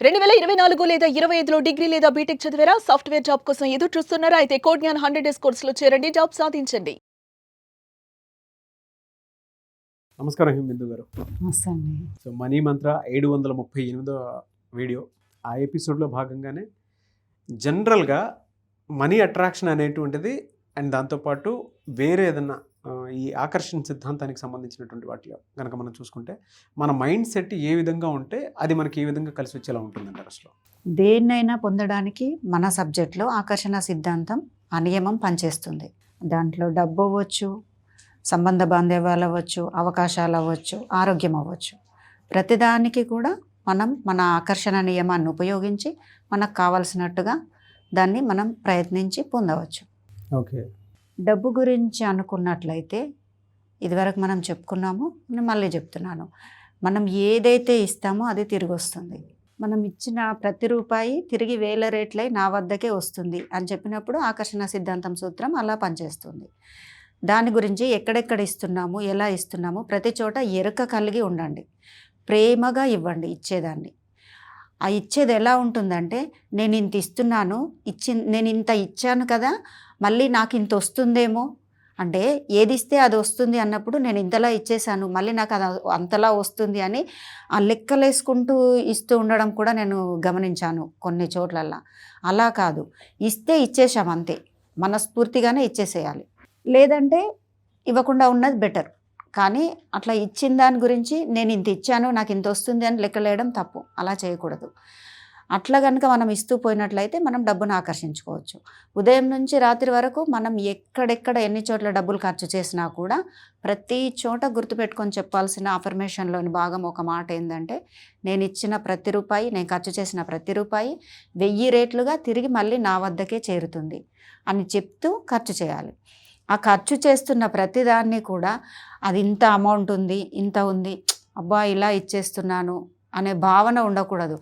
2024 లేదా 25లో డిగ్రీ లేదా బీటెక్ చదివారా? సాఫ్ట్‌వేర్ జాబ్ కోసం ఎదురు చూస్తున్నారా? అయితే కోడ్ జ్ఞాన్ 100 డేస్ కోర్సులో చేరండి. జాబ్ సాధించండి. నమస్కారం హిమిందు గారు. నమస్తే అండి. సో మనీ మంత్ర 738వ వీడియో. ఆ ఎపిసోడ్లో భాగంగానే జనరల్గా మనీ అట్రాక్షన్ అనేటువంటిది అండ్ దాంతోపాటు వేరే ఏదన్నా ఈ ఆకర్షణ సిద్ధాంతానికి సంబంధించినటువంటి వాటిలో కనుక మనం చూసుకుంటే మన మైండ్ సెట్ ఏ విధంగా ఉంటే అది మనకి ఏ విధంగా కలిసి వచ్చేలా ఉంటుందండి అసలు. దేన్నైనా పొందడానికి మన సబ్జెక్ట్లో ఆకర్షణ సిద్ధాంతం ఆ నియమం పనిచేస్తుంది. దాంట్లో డబ్బు అవ్వచ్చు, సంబంధ బాంధవ్యాలు అవ్వచ్చు, అవకాశాలు అవ్వచ్చు, ఆరోగ్యం అవ్వచ్చు. ప్రతిదానికి కూడా మనం మన ఆకర్షణ నియమాన్ని ఉపయోగించి మనకు కావలసినట్టుగా దాన్ని మనం ప్రయత్నించి పొందవచ్చు. ఓకే. డబ్బు గురించి అనుకున్నట్లయితే ఇదివరకు మనం చెప్పుకున్నాము, నేను మళ్ళీ చెప్తున్నాను. మనం ఏదైతే ఇస్తామో అది తిరిగి వస్తుంది. మనం ఇచ్చిన ప్రతి రూపాయి తిరిగి 1000 రేట్లై నా వద్దకే వస్తుంది అని చెప్పినప్పుడు ఆకర్షణ సిద్ధాంతం సూత్రం అలా పనిచేస్తుంది. దాని గురించి ఎక్కడెక్కడ ఇస్తున్నాము, ఎలా ఇస్తున్నాము, ప్రతి చోట ఎరుక కలిగి ఉండండి. ప్రేమగా ఇవ్వండి ఇచ్చేదాన్ని. ఆ ఇచ్చేది ఎలా ఉంటుందంటే, నేను ఇంత ఇస్తున్నాను, నేను ఇంత ఇచ్చాను కదా, మళ్ళీ నాకు ఇంత వస్తుందేమో, అంటే ఏది ఇస్తే అది వస్తుంది అన్నప్పుడు నేను ఇంతలా ఇచ్చేసాను, మళ్ళీ నాకు అది అంతలా వస్తుంది అని ఆ లెక్కలేసుకుంటూ ఇస్తూ ఉండడం కూడా నేను గమనించాను కొన్ని చోట్లల్లా. అలా కాదు, ఇస్తే ఇచ్చేసాం అంతే, మనస్ఫూర్తిగానే ఇచ్చేసేయాలి. లేదంటే ఇవ్వకుండా ఉన్నది బెటర్. కానీ అట్లా ఇచ్చిన దాని గురించి నేను ఇంత ఇచ్చాను, నాకు ఇంత వస్తుంది అని లెక్కలేయడం తప్పు. అలా చేయకూడదు. అట్లా కనుక మనం ఇస్తూ పోయినట్లయితే మనం డబ్బును ఆకర్షించుకోవచ్చు. ఉదయం నుంచి రాత్రి వరకు మనం ఎక్కడెక్కడ ఎన్ని చోట్ల డబ్బులు ఖర్చు చేసినా కూడా ప్రతి చోట గుర్తుపెట్టుకొని చెప్పాల్సిన అఫర్మేషన్లోని భాగం ఒక మాట ఏంటంటే, నేను ఇచ్చిన ప్రతి రూపాయి, నేను ఖర్చు చేసిన ప్రతి రూపాయి 1000 రేట్లుగా తిరిగి మళ్ళీ నా వద్దకే చేరుతుంది అని చెప్తూ ఖర్చు చేయాలి. ఆ ఖర్చు చేస్తున్న ప్రతిదాన్ని కూడా అది ఇంత అమౌంట్ ఉంది, ఇంత ఉంది, అబ్బా ఇలా ఇచ్చేస్తున్నాను అనే భావన ఉండకూడదు.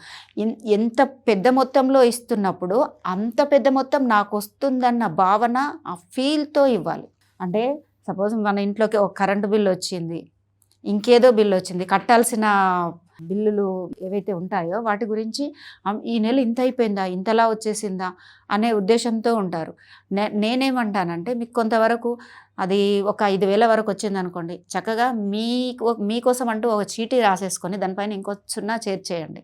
ఎంత పెద్ద మొత్తంలో ఇస్తున్నప్పుడు అంత పెద్ద మొత్తం నాకు వస్తుందన్న భావన, ఆ ఫీల్తో ఇవ్వాలి. అంటే సపోజ్ మన ఇంట్లోకి ఒక కరెంటు బిల్లు వచ్చింది, ఇంకేదో బిల్లు వచ్చింది, కట్టాల్సిన బిల్లులు ఏవైతే ఉంటాయో వాటి గురించి ఈ నెల ఇంత అయిపోయిందా, ఇంతలా వచ్చేసిందా అనే ఉద్దేశంతో ఉంటారు. నేనేమంటానంటే, మీకు కొంతవరకు అది ఒక 5000 వరకు వచ్చింది అనుకోండి, చక్కగా మీకోసం అంటూ ఒక చీటీ రాసేసుకొని దానిపైన ఇంకో 0 చేర్చేయండి.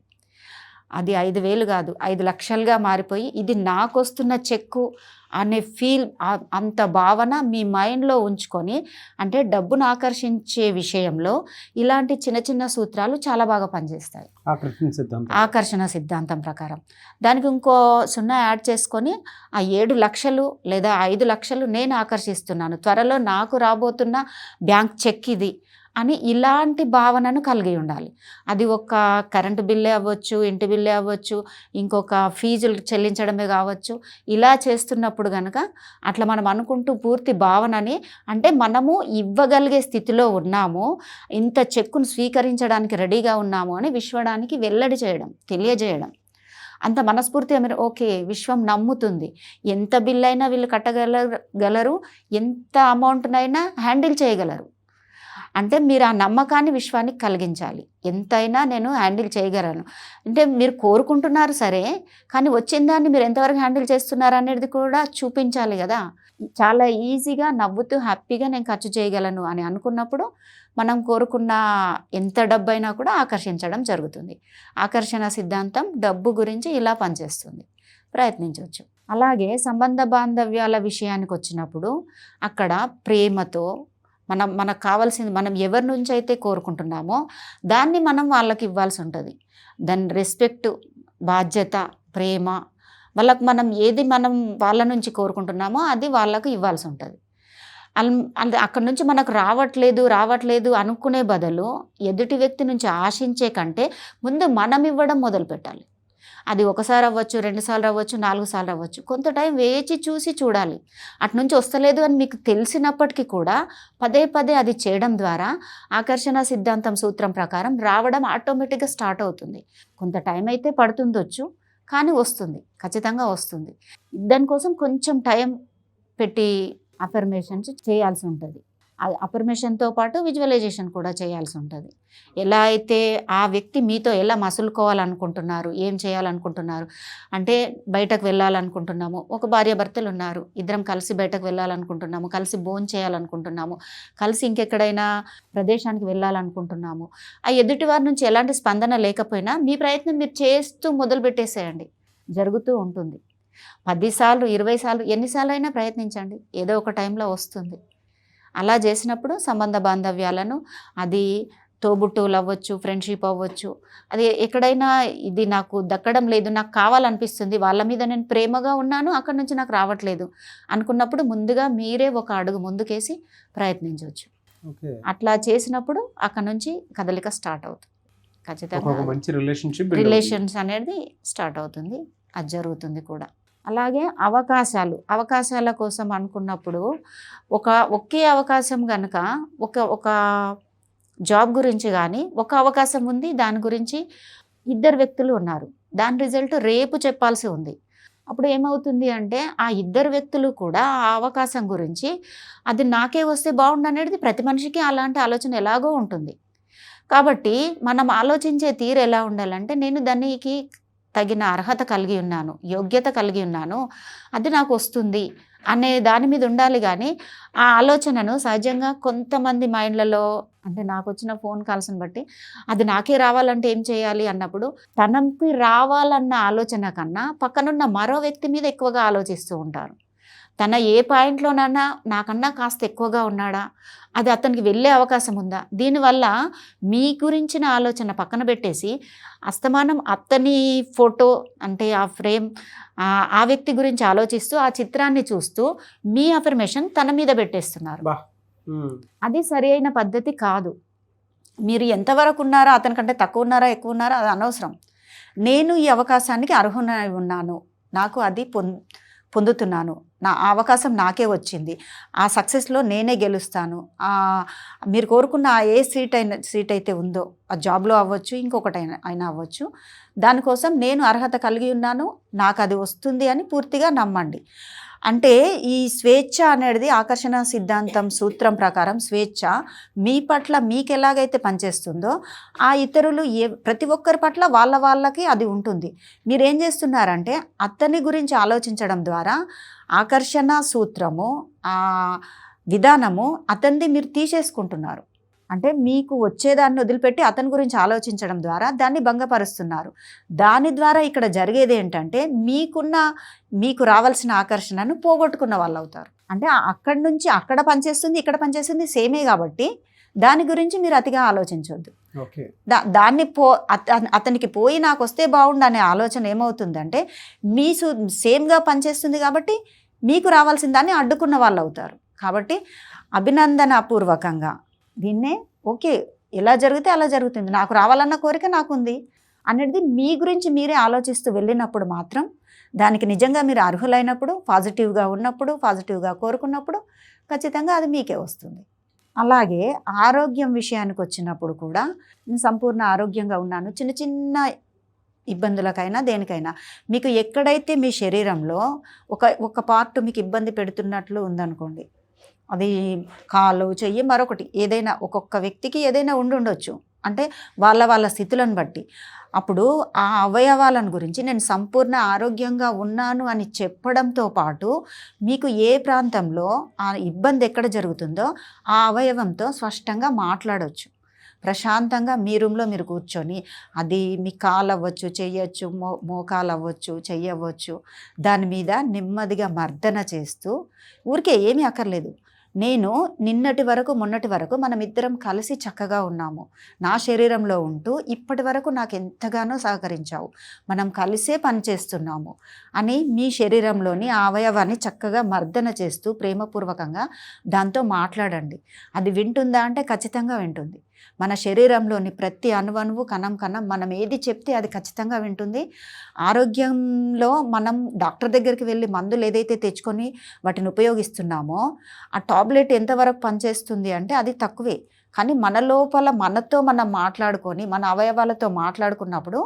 అది 5000 కాదు, 5 లక్షలుగా మారిపోయి ఇది నాకు వస్తున్న చెక్కు అనే ఫీల్, అంత భావన మీ మైండ్లో ఉంచుకొని, అంటే డబ్బును ఆకర్షించే విషయంలో ఇలాంటి చిన్న చిన్న సూత్రాలు చాలా బాగా పనిచేస్తాయి ఆకర్షణ సిద్ధాంతం ప్రకారం. దానికి ఇంకో 0 యాడ్ చేసుకొని ఆ 7 లక్షలు లేదా 5 లక్షలు నేను ఆకర్షిస్తున్నాను, త్వరలో నాకు రాబోతున్న బ్యాంక్ చెక్ ఇది అని ఇలాంటి భావనను కలిగి ఉండాలి. అది ఒక కరెంటు బిల్లే అవ్వచ్చు, ఇంటి బిల్లే అవ్వచ్చు, ఇంకొక ఫీజులు చెల్లించడమే కావచ్చు. ఇలా చేస్తున్నప్పుడు కనుక అట్లా మనం అనుకుంటూ పూర్తి భావనని, అంటే మనము ఇవ్వగలిగే స్థితిలో ఉన్నాము, ఇంత చెక్కును స్వీకరించడానికి రెడీగా ఉన్నాము అని విశ్వానికి వెల్లడి చేయడం, తెలియజేయడం. అంత మనస్ఫూర్తిగా మీరు ఓకే, విశ్వం నమ్ముతుంది, ఎంత బిల్ అయినా వీళ్ళు కట్టగలరు, ఎంత అమౌంట్నైనా హ్యాండిల్ చేయగలరు. అంటే మీరు ఆ నమ్మకాన్ని విశ్వానికి కలిగించాలి. ఎంతైనా నేను హ్యాండిల్ చేయగలను అంటే మీరు కోరుకుంటున్నారు సరే, కానీ వచ్చిన దాన్ని మీరు ఎంతవరకు హ్యాండిల్ చేస్తున్నారు అనేది కూడా చూపించాలి కదా. చాలా ఈజీగా నవ్వుతూ హ్యాపీగా నేను ఖర్చు చేయగలను అని అనుకున్నప్పుడు మనం కోరుకున్న ఎంత డబ్బు అయినా కూడా ఆకర్షించడం జరుగుతుంది. ఆకర్షణ సిద్ధాంతం డబ్బు గురించి ఇలా పనిచేస్తుంది, ప్రయత్నించవచ్చు. అలాగే సంబంధ బాంధవ్యాల విషయానికి వచ్చినప్పుడు అక్కడ ప్రేమతో మనకు కావాల్సింది, మనం ఎవరి నుంచి అయితే కోరుకుంటున్నామో దాన్ని మనం వాళ్ళకి ఇవ్వాల్సి ఉంటుంది. దాని రెస్పెక్ట్, బాధ్యత, ప్రేమ, వాళ్ళకు మనం ఏది మనం వాళ్ళ నుంచి కోరుకుంటున్నామో అది వాళ్ళకు ఇవ్వాల్సి ఉంటుంది. అక్కడి నుంచి మనకు రావట్లేదు అనుకునే బదులు ఎదుటి వ్యక్తి నుంచి ఆశించే కంటే ముందు మనం ఇవ్వడం మొదలు పెట్టాలి. అది ఒకసారి అవ్వచ్చు, 2 సార్లు అవ్వచ్చు, 4 సార్లు అవ్వచ్చు. కొంత టైం వేచి చూసి చూడాలి. అటు నుంచి వస్తలేదు అని మీకు తెలిసినప్పటికీ కూడా పదే పదే అది చేయడం ద్వారా ఆకర్షణ సిద్ధాంతం సూత్రం ప్రకారం రావడం ఆటోమేటిక్గా స్టార్ట్ అవుతుంది. కొంత టైం అయితే పడుతుండొచ్చు, కానీ వస్తుంది, ఖచ్చితంగా వస్తుంది. దానికోసం కొంచెం టైం పెట్టి అఫర్మేషన్స్ చేయాల్సి ఉంటుంది. అఫర్మేషన్తో పాటు విజువలైజేషన్ కూడా చేయాల్సి ఉంటుంది. ఎలా అయితే ఆ వ్యక్తి మీతో ఎలా మసులుకోవాలనుకుంటున్నారు, ఏం చేయాలనుకుంటున్నారు అంటే బయటకు వెళ్ళాలనుకుంటున్నాము, ఒక భార్యాభర్తలు ఉన్నారు, ఇద్దరం కలిసి బయటకు వెళ్ళాలనుకుంటున్నాము, కలిసి భోజనం చేయాలనుకుంటున్నాము, కలిసి ఇంకెక్కడైనా ప్రదేశానికి వెళ్ళాలనుకుంటున్నాము. ఆ ఎదుటి వారి నుంచి ఎలాంటి స్పందన లేకపోయినా మీ ప్రయత్నం మీరు చేస్తూ మొదలు పెట్టేసేయండి, జరుగుతూ ఉంటుంది. 10 సార్లు 20 సార్లు ఎన్నిసార్లు అయినా ప్రయత్నించండి, ఏదో ఒక టైంలో వస్తుంది. అలా చేసినప్పుడు సంబంధ బాంధవ్యాలను, అది తోబుట్టువులు అవ్వచ్చు, ఫ్రెండ్షిప్ అవ్వచ్చు, అది ఎక్కడైనా ఇది నాకు దక్కడం లేదు, నాకు కావాలనిపిస్తుంది, వాళ్ళ మీద నేను ప్రేమగా ఉన్నాను, అక్కడి నుంచి నాకు రావట్లేదు అనుకున్నప్పుడు ముందుగా మీరే ఒక అడుగు ముందుకేసి ప్రయత్నించవచ్చు. అట్లా చేసినప్పుడు అక్కడ నుంచి కదలిక స్టార్ట్ అవుతుంది. ఖచ్చితంగా మంచి రిలేషన్స్ అనేది స్టార్ట్ అవుతుంది, అది జరుగుతుంది కూడా. అలాగే అవకాశాల కోసం అనుకున్నప్పుడు ఒకే అవకాశం కనుక ఒక జాబ్ గురించి కానీ ఒక అవకాశం ఉంది, దాని గురించి 2 వ్యక్తులు ఉన్నారు, దాని రిజల్ట్ రేపు చెప్పాల్సి ఉంది. అప్పుడు ఏమవుతుంది అంటే ఆ 2 వ్యక్తులు కూడా ఆ అవకాశం గురించి అది నాకే వస్తే బాగుండు అనేది ప్రతి మనిషికి అలాంటి ఆలోచన ఎలాగో ఉంటుంది. కాబట్టి మనం ఆలోచించే తీరు ఎలా ఉండాలంటే నేను దానికి తగిన అర్హత కలిగి ఉన్నాను, యోగ్యత కలిగి ఉన్నాను, అది నాకు వస్తుంది అనే దాని మీద ఉండాలి. కానీ ఆ ఆలోచనను సహజంగా కొంతమంది మైండ్లలో అంటే నాకు వచ్చిన ఫోన్ కాల్స్ని బట్టి అది నాకే రావాలంటే ఏం చేయాలి అన్నప్పుడు తనకి రావాలన్న ఆలోచన కన్నా పక్కనున్న మరో వ్యక్తి మీద ఎక్కువగా ఆలోచిస్తూ ఉంటారు. తన ఏ పాయింట్లోనైనా నాకన్నా కాస్త ఎక్కువగా ఉన్నాడా, అది అతనికి వెళ్ళే అవకాశం ఉందా, దీనివల్ల మీ గురించిన ఆలోచన పక్కన పెట్టేసి అస్తమానం అతని ఫోటో అంటే ఆ ఫ్రేమ్ ఆ వ్యక్తి గురించి ఆలోచిస్తూ ఆ చిత్రాన్ని చూస్తూ మీ అఫర్మేషన్ తన మీద పెట్టేస్తున్నారు. అది సరి అయిన పద్ధతి కాదు. మీరు ఎంతవరకు ఉన్నారా, అతనికంటే తక్కువ ఉన్నారా ఎక్కువ ఉన్నారా అది అనవసరం. నేను ఈ అవకాశానికి అర్హునై ఉన్నాను, నాకు అది పొందుతున్నాను, నా అవకాశం నాకే వచ్చింది, ఆ సక్సెస్లో నేనే గెలుస్తాను, మీరు కోరుకున్న ఏ సీట్ అయితే ఉందో ఆ జాబ్లో అవ్వచ్చు, ఇంకొకటైనా అవ్వచ్చు, దానికోసం నేను అర్హత కలిగి ఉన్నాను, నాకు అది వస్తుంది అని పూర్తిగా నమ్మండి. అంటే ఈ స్వేచ్ఛ అనేది ఆకర్షణ సిద్ధాంతం సూత్రం ప్రకారం స్వేచ్ఛ మీ పట్ల మీకు ఎలాగైతే పనిచేస్తుందో ఆ ఇతరులు ప్రతి ఒక్కరి పట్ల వాళ్ళకి అది ఉంటుంది. మీరేం చేస్తున్నారంటే అతని గురించి ఆలోచించడం ద్వారా ఆకర్షణ సూత్రము ఆ విధానము అతనిది మీరు తీసేసుకుంటున్నారు. అంటే మీకు వచ్చేదాన్ని వదిలిపెట్టి అతని గురించి ఆలోచించడం ద్వారా దాన్ని భంగపరుస్తున్నారు. దాని ద్వారా ఇక్కడ జరిగేది ఏంటంటే మీకు రావాల్సిన ఆకర్షణను పోగొట్టుకున్న వాళ్ళు అవుతారు. అంటే అక్కడి నుంచి అక్కడ పనిచేస్తుంది, ఇక్కడ పనిచేస్తుంది సేమే కాబట్టి దాని గురించి మీరు అతిగా ఆలోచించవద్దు. దాన్ని అతనికి పోయి నాకు వస్తే బాగుండు అనే ఆలోచన ఏమవుతుందంటే మీ సేమ్గా పనిచేస్తుంది కాబట్టి మీకు రావాల్సిన దాన్ని అడ్డుకున్న వాళ్ళు అవుతారు. కాబట్టి అభినందనపూర్వకంగా దీన్నే ఓకే ఎలా జరిగితే అలా జరుగుతుంది, నాకు రావాలన్న కోరిక నాకుంది అనేది మీ గురించి మీరే ఆలోచిస్తూ వెళ్ళినప్పుడు మాత్రం దానికి నిజంగా మీరు అర్హులైనప్పుడు, పాజిటివ్గా ఉన్నప్పుడు, పాజిటివ్గా కోరుకున్నప్పుడు ఖచ్చితంగా అది మీకే వస్తుంది. అలాగే ఆరోగ్యం విషయానికి వచ్చినప్పుడు కూడా నేను సంపూర్ణ ఆరోగ్యంగా ఉన్నాను, చిన్న చిన్న ఇబ్బందులకైనా దేనికైనా మీకు ఎక్కడైతే మీ శరీరంలో ఒక పార్ట్ మీకు ఇబ్బంది పెడుతున్నట్లు ఉందనుకోండి, అది కాలు చెయ్యి మరొకటి ఏదైనా ఒక్కొక్క వ్యక్తికి ఏదైనా ఉండొచ్చు, అంటే వాళ్ళ స్థితులను బట్టి అప్పుడు ఆ అవయవాలను గురించి నేను సంపూర్ణ ఆరోగ్యంగా ఉన్నాను అని చెప్పడంతో పాటు మీకు ఏ ప్రాంతంలో ఆ ఇబ్బంది ఎక్కడ జరుగుతుందో ఆ అవయవంతో స్పష్టంగా మాట్లాడవచ్చు. ప్రశాంతంగా మీ రూమ్లో మీరు కూర్చొని అది మీ కాలు అవ్వచ్చు, చెయ్యొచ్చు, మోకాలు అవ్వచ్చు, చెయ్యవచ్చు, దాని మీద నెమ్మదిగా మర్దన చేస్తూ ఊరికే ఏమీ అక్కర్లేదు. నేను నిన్నటి వరకు మొన్నటి వరకు మనం ఇద్దరం కలిసి చక్కగా ఉన్నాము, నా శరీరంలో ఉంటూ ఇప్పటి వరకు నాకు ఎంతగానో సహకరించావు, మనం కలిసే పనిచేస్తున్నాము అని మీ శరీరంలోని ఆ అవయవాన్ని చక్కగా మర్దన చేస్తూ ప్రేమపూర్వకంగా దాంతో మాట్లాడండి. అది వింటుందా అంటే ఖచ్చితంగా వింటుంది. మన శరీరంలోని ప్రతి అణువణువు కణం మనం ఏది చెప్తే అది ఖచ్చితంగా వింటుంది. ఆరోగ్యంలో మనం డాక్టర్ దగ్గరికి వెళ్ళి మందులు ఏదైతే తెచ్చుకొని వాటిని ఉపయోగిస్తున్నామో ఆ టాబ్లెట్ ఎంతవరకు పనిచేస్తుంది అంటే అది తక్కువే. కానీ మన లోపల మనతో మనం మాట్లాడుకొని మన అవయవాలతో మాట్లాడుకున్నప్పుడు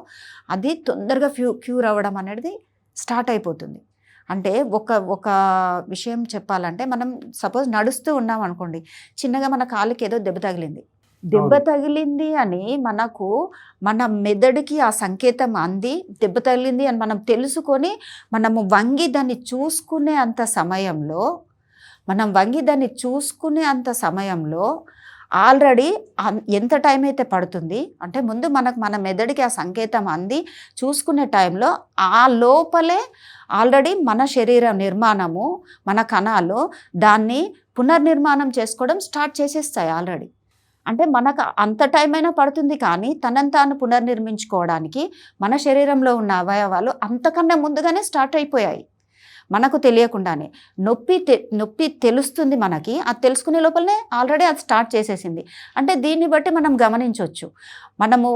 అది తొందరగా క్యూర్ అవ్వడం అనేది స్టార్ట్ అయిపోతుంది. అంటే ఒక విషయం చెప్పాలంటే, మనం సపోజ్ నడుస్తూ ఉన్నాం అనుకోండి, చిన్నగా మన కాలుకి ఏదో దెబ్బ తగిలింది. దెబ్బ అవును. తగిలింది అని మనకు మన మెదడుకి ఆ సంకేతం అంది, దెబ్బ తగిలింది అని మనం తెలుసుకొని మనము వంగి దాన్ని చూసుకునే అంత సమయంలో ఆల్రెడీ ఎంత టైం అయితే పడుతుంది అంటే, ముందు మన మెదడుకి ఆ సంకేతం అంది చూసుకునే టైంలో ఆ లోపలే ఆల్రెడీ మన శరీర నిర్మాణము, మన కణాలు దాన్ని పునర్నిర్మాణం చేసుకోవడం స్టార్ట్ చేసేస్తాయి ఆల్రెడీ. అంటే మనకు అంత టైం అయినా పడుతుంది, కానీ తనని తాను పునర్నిర్మించుకోవడానికి మన శరీరంలో ఉన్న అవయవాలు అంతకన్నా ముందుగానే స్టార్ట్ అయిపోయాయి మనకు తెలియకుండానే. నొప్పి తెలుస్తుంది మనకి, అది తెలుసుకునే లోపలనే ఆల్రెడీ అది స్టార్ట్ చేసేసింది. అంటే దీన్ని బట్టి మనం గమనించవచ్చు, మనము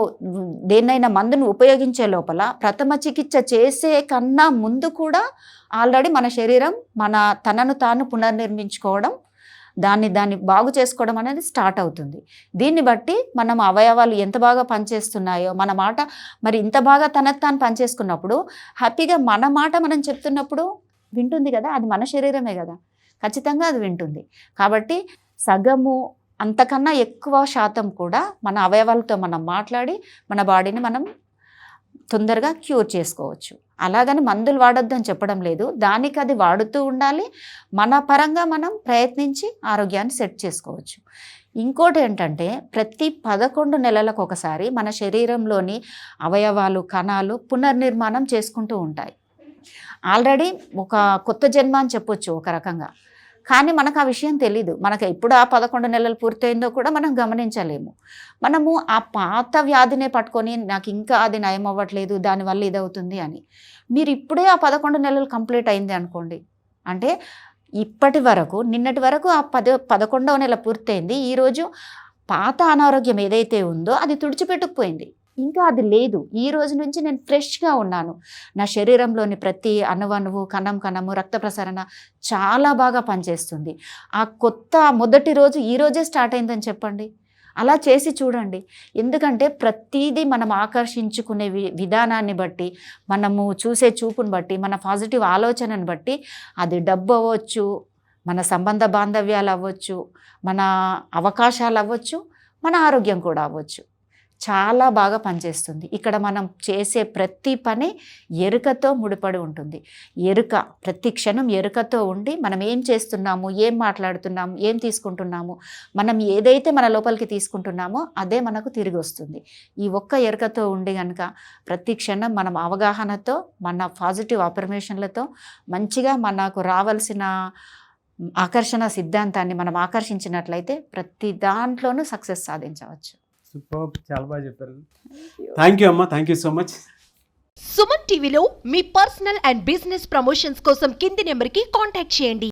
దేన్నైనా మందును ఉపయోగించే లోపల ప్రథమ చికిత్స చేసే కన్నా ముందు కూడా ఆల్రెడీ మన శరీరం తనను తాను పునర్నిర్మించుకోవడం, దాన్ని బాగు చేసుకోవడం అనేది స్టార్ట్ అవుతుంది. దీన్ని బట్టి మనం అవయవాలు ఎంత బాగా పనిచేస్తున్నాయో, మన మాట మరి ఇంత బాగా తనకు తాను పనిచేసుకున్నప్పుడు హ్యాపీగా మన మాట మనం చెప్తున్నప్పుడు వింటుంది కదా, అది మన శరీరమే కదా, ఖచ్చితంగా అది వింటుంది. కాబట్టి సగము అంతకన్నా ఎక్కువ శాతం కూడా మన అవయవాలతో మనం మాట్లాడి మన బాడీని మనం తొందరగా క్యూర్ చేసుకోవచ్చు. అలాగని మందులు వాడొద్దని చెప్పడం లేదు, దానికి అది వాడుతూ ఉండాలి. మన పరంగా మనం ప్రయత్నించి ఆరోగ్యాన్ని సెట్ చేసుకోవచ్చు. ఇంకోటి ఏంటంటే, ప్రతి 11 నెలలకు ఒకసారి మన శరీరంలోని అవయవాలు, కణాలు పునర్నిర్మాణం చేసుకుంటూ ఉంటాయి. ఆల్రెడీ ఒక కొత్త జన్మ అని చెప్పొచ్చు ఒక రకంగా, కానీ మనకు ఆ విషయం తెలీదు. మనకు ఎప్పుడు ఆ 11 నెలలు పూర్తయిందో కూడా మనం గమనించలేము. మనము ఆ పాత వ్యాధినే పట్టుకొని నాకు ఇంకా అది నయం అవ్వట్లేదు, దానివల్ల ఇదవుతుంది అని. మీరు ఇప్పుడే ఆ 11 నెలలు కంప్లీట్ అయింది అనుకోండి, అంటే ఇప్పటి వరకు నిన్నటి వరకు ఆ 11వ నెల పూర్తయింది, ఈరోజు పాత అనారోగ్యం ఏదైతే ఉందో అది తుడిచిపెట్టుకుపోయింది, ఇంకా అది లేదు. ఈ రోజు నుంచి నేను ఫ్రెష్గా ఉన్నాను, నా శరీరంలోని ప్రతి అణువణువు, కణము, రక్త ప్రసరణ చాలా బాగా పనిచేస్తుంది. ఆ కొత్త మొదటి రోజు ఈ రోజే స్టార్ట్ అయిందని చెప్పండి, అలా చేసి చూడండి. ఎందుకంటే ప్రతిదీ మనం ఆకర్షించుకునే విధానాన్ని బట్టి, మనము చూసే చూపుని బట్టి, మన పాజిటివ్ ఆలోచనను బట్టి, అది డబ్బు అవ్వచ్చు, మన సంబంధ బాంధవ్యాలు అవ్వచ్చు, మన అవకాశాలు అవ్వచ్చు, మన ఆరోగ్యం కూడా అవ్వచ్చు, చాలా బాగా పనిచేస్తుంది. ఇక్కడ మనం చేసే ప్రతి పని ఎరుకతో ముడిపడి ఉంటుంది. ప్రతి క్షణం ఎరుకతో ఉండి మనం ఏం చేస్తున్నాము, ఏం మాట్లాడుతున్నాము, ఏం తీసుకుంటున్నాము, మనం ఏదైతే మన లోపలికి తీసుకుంటున్నామో అదే మనకు తిరిగి వస్తుంది. ఈ ఒక్క ఎరుకతో ఉండి కనుక ప్రతి క్షణం మనం అవగాహనతో, మన పాజిటివ్ అఫర్మేషన్లతో మంచిగా మనకు రావాల్సిన ఆకర్షణ సిద్ధాంతాన్ని మనం ఆకర్షించినట్లయితే ప్రతి దాంట్లోనూ సక్సెస్ సాధించవచ్చు. సూపర్, చాలా బాగా చెప్పారు. థ్యాంక్ యూ అమ్మా, thank you so much. Suman టీవీలో మీ పర్సనల్ అండ్ బిజినెస్ ప్రమోషన్స్ కోసం కింది నెంబర్కి కాంటాక్ట్ చేయండి.